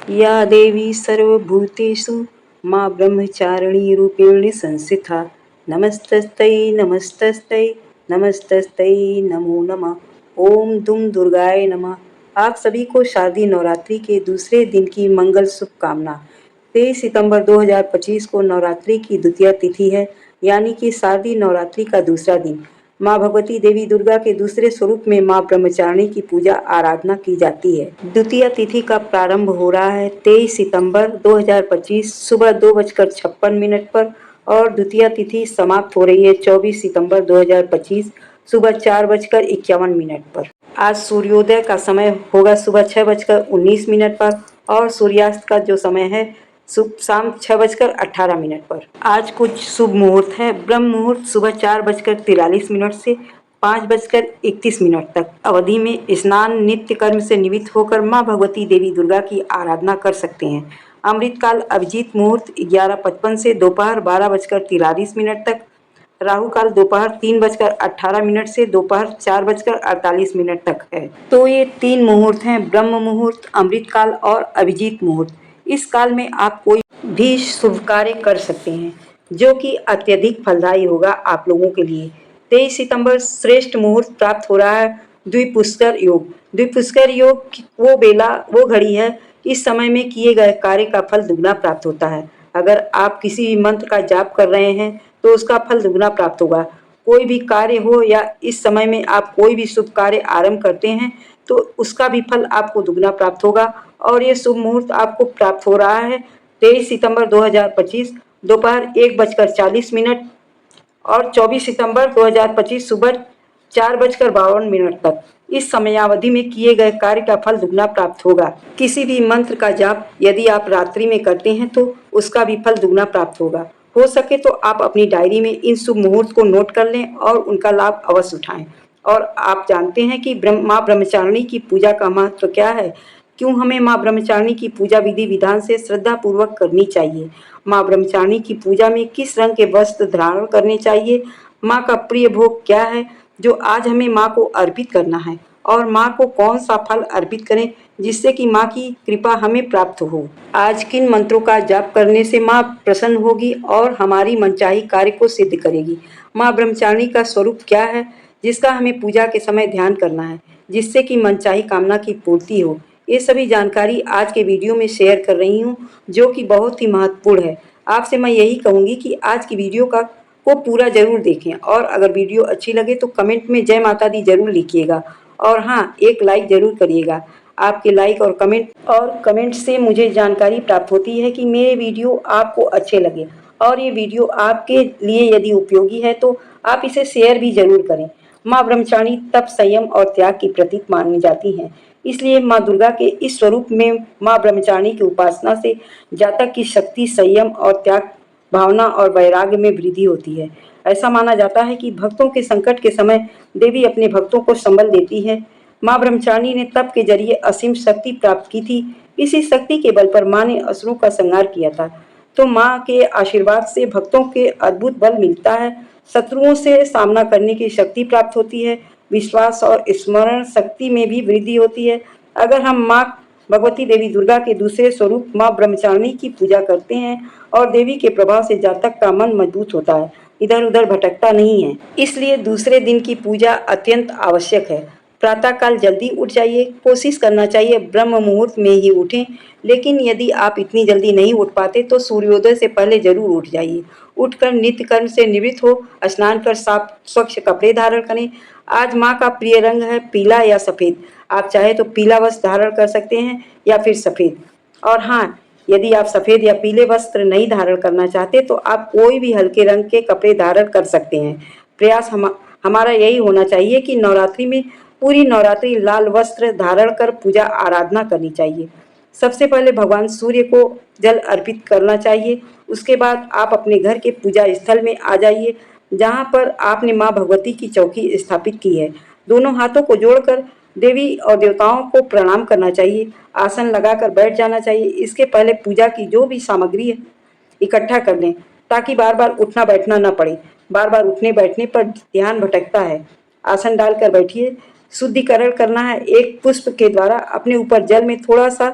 या देवी सर्वभूतेषु मां ब्रह्मचारिणी रूपेण संस्थिता नमस्तस्यै नमस्तस्यै नमस्तस्यै नमो नमः। ओम दुम दुर्गाय नमः। आप सभी को शारदीय नवरात्रि के दूसरे दिन की मंगल शुभकामना। 23 सितंबर 2025 को नवरात्रि की द्वितीय तिथि है, यानी कि शारदीय नवरात्रि का दूसरा दिन। माँ भगवती देवी दुर्गा के दूसरे स्वरूप में माँ ब्रह्मचारिणी की पूजा आराधना की जाती है। द्वितीय तिथि का प्रारंभ हो रहा है 23 सितंबर 2025 सुबह 2:56 पर और द्वितीय तिथि समाप्त हो रही है 24 सितंबर 2025 सुबह 4:51 पर। आज सूर्योदय का समय होगा सुबह 6:19 पर और सूर्यास्त का जो समय है शाम 6:18 पर। आज कुछ शुभ मुहूर्त है। ब्रह्म मुहूर्त सुबह 4:43 से 5:31 तक अवधि में स्नान नित्य कर्म से निवृत्त होकर मां भगवती देवी दुर्गा की आराधना कर सकते हैं। अमृतकाल अभिजीत मुहूर्त 11:55 से दोपहर 12:43 तक। राहु काल दोपहर 3:18 से दोपहर 4:48 तक है। तो ये तीन मुहूर्त हैं, ब्रह्म मुहूर्त, अमृतकाल और अभिजीत मुहूर्त। इस काल में आप कोई भी शुभ कार्य कर सकते हैं, जो कि अत्यधिक फलदायी होगा आप लोगों के लिए। 23 सितंबर श्रेष्ठ मुहूर्त प्राप्त हो रहा है द्विपुष्कर योग। द्विपुष्कर योग वो घड़ी है, इस समय में किए गए कार्य का फल दुगना प्राप्त होता है। अगर आप किसी भी मंत्र का जाप कर रहे हैं तो उसका फल दुगना प्राप्त होगा। कोई भी कार्य हो या इस समय में आप कोई भी शुभ कार्य आरंभ करते हैं तो उसका भी फल आपको दुगना प्राप्त होगा। और ये शुभ मुहूर्त आपको प्राप्त हो रहा है 23 सितंबर 2025 दोपहर 1:40 और 24 सितंबर 2025 सुबह 4:52 तक। इस समयावधि में किए गए कार्य का फल दुगना प्राप्त होगा। किसी भी मंत्र का जाप यदि आप रात्रि में करते हैं तो उसका भी फल दुगना प्राप्त होगा। हो सके तो आप अपनी डायरी में इन शुभ मुहूर्त को नोट कर लें और उनका लाभ अवश्य उठाएं। और आप जानते हैं कि माँ ब्रह्मचारिणी की पूजा का महत्व क्या है? क्यों हमें माँ ब्रह्मचारिणी की पूजा विधि विधान से श्रद्धा पूर्वक करनी चाहिए? माँ ब्रह्मचारिणी की पूजा में किस रंग के वस्त्र धारण करने चाहिए? माँ का प्रिय भोग क्या है जो आज हमें माँ को अर्पित करना है? और माँ को कौन सा फल अर्पित करें जिससे कि माँ की कृपा हमें प्राप्त हो? आज किन मंत्रों का जाप करने से माँ प्रसन्न होगी और हमारी मनचाही कार्य को सिद्ध करेगी? माँ ब्रह्मचारिणी का स्वरूप क्या है जिसका हमें पूजा के समय ध्यान करना है, जिससे कि मनचाही कामना की पूर्ति हो? ये सभी जानकारी आज के वीडियो में शेयर कर रही हूँ, जो कि बहुत ही महत्वपूर्ण है। आपसे मैं यही कहूँगी कि आज की वीडियो को पूरा जरूर देखें और अगर वीडियो अच्छी लगे तो कमेंट में जय माता दी जरूर लिखिएगा और हाँ, एक लाइक जरूर करिएगा। आपके लाइक और कमेंट से मुझे जानकारी प्राप्त होती है कि मेरे वीडियो आपको अच्छे लगे और ये वीडियो आपके लिए यदि उपयोगी है तो आप इसे शेयर भी जरूर करें। माँ ब्रह्मचारिणी तप, संयम और त्याग की प्रतीक मानी जाती हैं। इसलिए माँ दुर्गा के इस स्वरूप में माँ ब्रह्मचारिणी की उपासना से जातक की शक्ति, संयम और त्याग भावना और वैराग्य में वृद्धि होती है। ऐसा माना जाता है कि भक्तों के संकट के समय देवी अपने भक्तों को संबल देती है। माँ ब्रह्मचारिणी ने तप के जरिए असीम शक्ति प्राप्त की थी। इसी शक्ति के बल पर माँ ने असुरों का संहार किया था। तो माँ के आशीर्वाद से भक्तों के अद्भुत बल मिलता है, शत्रुओं से सामना करने की शक्ति प्राप्त होती है, विश्वास और स्मरण शक्ति में भी वृद्धि होती है। अगर हम माँ भगवती देवी दुर्गा के दूसरे स्वरूप माँ ब्रह्मचारिणी की पूजा करते हैं और देवी के प्रभाव से जातक का मन मजबूत होता है, इधर उधर भटकता नहीं है। इसलिए दूसरे दिन की पूजा अत्यंत आवश्यक है। प्रातःकाल जल्दी उठ जाइए, कोशिश करना चाहिए ब्रह्म मुहूर्त में ही उठें, लेकिन यदि आप इतनी जल्दी नहीं उठ पाते तो सूर्योदय से पहले जरूर उठ जाइए। उठकर नित्य कर्म से निवृत्त हो, स्नान कर साफ स्वच्छ कपड़े धारण करें। आज माँ का प्रिय रंग है पीला या सफ़ेद। आप चाहे तो पीला वस्त्र धारण कर सकते हैं या फिर सफ़ेद। और हाँ, यदि आप सफ़ेद या पीले वस्त्र नहीं धारण करना चाहते तो आप कोई भी हल्के रंग के कपड़े धारण कर सकते हैं। प्रयास हमारा यही होना चाहिए कि नवरात्रि में पूरी नवरात्रि लाल वस्त्र धारण कर पूजा आराधना करनी चाहिए। सबसे पहले भगवान सूर्य को जल अर्पित करना चाहिए। उसके बाद आप अपने घर के पूजा स्थल में आ जाइए, जहाँ पर आपने माँ भगवती की चौकी स्थापित की है। दोनों हाथों को जोड़कर देवी और देवताओं को प्रणाम करना चाहिए। आसन लगाकर बैठ जाना चाहिए। इसके पहले पूजा की जो भी सामग्री है इकट्ठा कर लें, ताकि बार बार उठना बैठना न पड़े। बार बार उठने बैठने पर ध्यान भटकता है। आसन डालकर बैठिए। शुद्धिकरण करना है। एक पुष्प के द्वारा अपने ऊपर जल में थोड़ा सा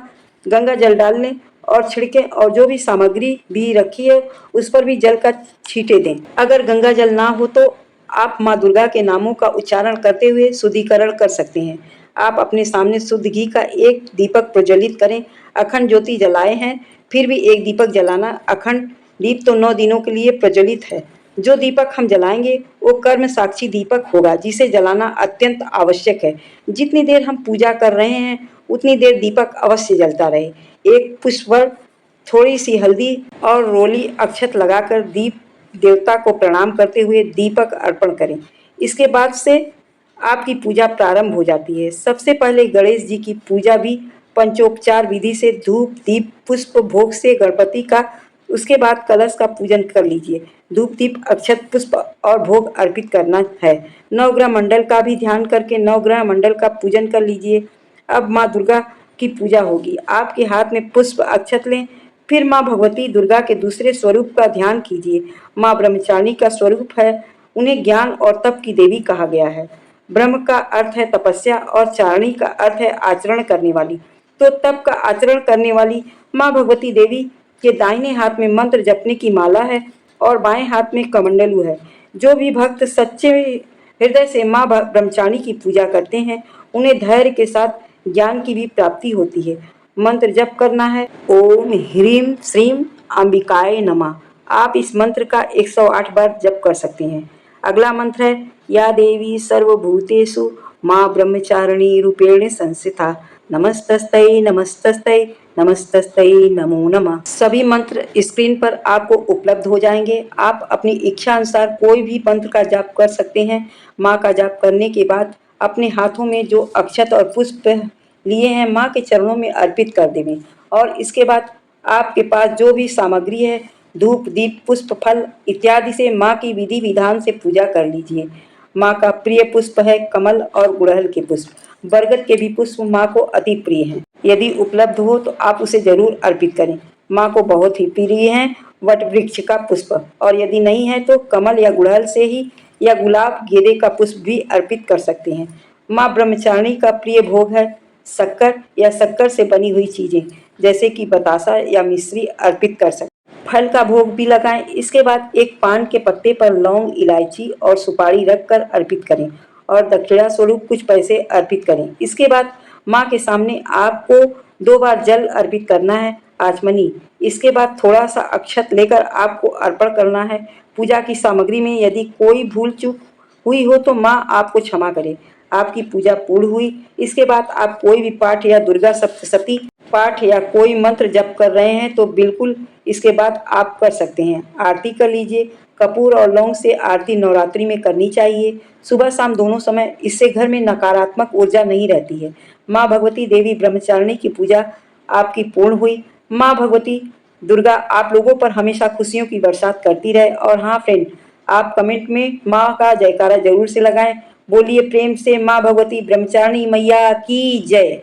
गंगा जल डाल लें और छिड़कें और जो भी सामग्री भी रखी है उस पर भी जल का छींटे दें। अगर गंगा जल ना हो तो आप माँ दुर्गा के नामों का उच्चारण करते हुए शुद्धिकरण कर सकते हैं। आप अपने सामने शुद्ध घी का एक दीपक प्रज्वलित करें। अखंड ज्योति जलाए हैं फिर भी एक दीपक जलाना। अखंड दीप तो 9 दिनों के लिए प्रज्वलित है। जो दीपक हम जलाएंगे वो कर्म साक्षी दीपक होगा जिसे जलाना अत्यंत आवश्यक है। जितनी देर हम पूजा कर रहे हैं उतनी देर दीपक अवश्य जलता रहे। एक पुष्प पर थोड़ी सी हल्दी और रोली अक्षत लगाकर दीप देवता को प्रणाम करते हुए दीपक अर्पण करें। इसके बाद से आपकी पूजा प्रारंभ हो जाती है। सबसे पहले गणेश जी की पूजा भी पंचोपचार विधि से धूप दीप पुष्प भोग से गणपति का, उसके बाद कलश का पूजन कर लीजिए। धूप दीप अक्षत पुष्प और भोग अर्पित करना है। नवग्रह मंडल का भी ध्यान करके नवग्रह मंडल का पूजन कर लीजिए। अब माँ दुर्गा की पूजा होगी। आपके हाथ में पुष्प अक्षत लें, फिर माँ भगवती दुर्गा के दूसरे स्वरूप का ध्यान कीजिए। माँ ब्रह्मचारिणी का स्वरूप है। उन्हें ज्ञान और तप की देवी कहा गया है। ब्रह्म का अर्थ है तपस्या और चारणी का अर्थ है आचरण करने वाली। तो तप का आचरण करने वाली माँ भगवती देवी के दाहिने हाथ में मंत्र जपने की माला है और बाएं हाथ में कमंडलू है। जो भी भक्त सच्चे हृदय से माँ ब्रह्मचारिणी की पूजा करते हैं उन्हें धैर्य के साथ ज्ञान की भी प्राप्ति होती है। मंत्र जप करना है ओम ह्रीम श्रीम अंबिकाय नमः। आप इस मंत्र का 108 बार जप कर सकते हैं। अगला मंत्र है या देवी सर्वभूतेषु माँ ब्रह्मचारिणी रूपेण संस्थिता नमस्तस्तै नमस्तस्तै नमस्तस्तै नमो नमः। सभी मंत्र स्क्रीन पर आपको उपलब्ध हो जाएंगे। आप अपनी इच्छा अनुसार कोई भी मंत्र का जाप कर सकते हैं। माँ का जाप करने के बाद अपने हाथों में जो अक्षत और पुष्प लिए हैं माँ के चरणों में अर्पित कर देवें और इसके बाद आपके पास जो भी सामग्री है धूप दीप पुष्प फल इत्यादि से माँ की विधि विधान से पूजा कर लीजिए। माँ का प्रिय पुष्प है कमल और गुड़हल के पुष्प। बरगद के भी पुष्प माँ को अति प्रिय हैं। यदि उपलब्ध हो तो आप उसे जरूर अर्पित करें। माँ को बहुत ही प्रिय है वट वृक्ष का पुष्प और यदि नहीं है तो कमल या गुड़हल से ही या गुलाब गेंदे का पुष्प भी अर्पित कर सकते हैं। माँ ब्रह्मचारिणी का प्रिय भोग है शक्कर या शक्कर से बनी हुई चीजें जैसे कि बतासा या मिश्री अर्पित कर सकते। फल का भोग भी लगाएं। इसके बाद एक पान के पत्ते पर लौंग इलायची और सुपारी रखकर अर्पित करें और दक्षिणा स्वरूप कुछ पैसे अर्पित करें। इसके बाद माँ के सामने आपको 2 बार जल अर्पित करना है आचमनी। इसके बाद थोड़ा सा अक्षत लेकर आपको अर्पण करना है। पूजा की सामग्री में यदि कोई भूल चूक हुई हो तो माँ आपको क्षमा करे। आपकी पूजा पूर्ण हुई। इसके बाद आप कोई भी पाठ या दुर्गा सप्तशती पाठ या कोई मंत्र जप कर रहे हैं तो बिल्कुल इसके बाद आप कर सकते हैं। आरती कर लीजिए। कपूर और लौंग से आरती नवरात्रि में करनी चाहिए सुबह शाम दोनों समय। इससे घर में नकारात्मक ऊर्जा नहीं रहती है। माँ भगवती देवी ब्रह्मचारिणी की पूजा आपकी पूर्ण हुई। माँ भगवती दुर्गा आप लोगों पर हमेशा खुशियों की बरसात करती रहे। और हाँ फ्रेंड, आप कमेंट में माँ का जयकारा जरूर से लगाएं। बोलिए प्रेम से माँ भगवती ब्रह्मचारिणी मैया की जय।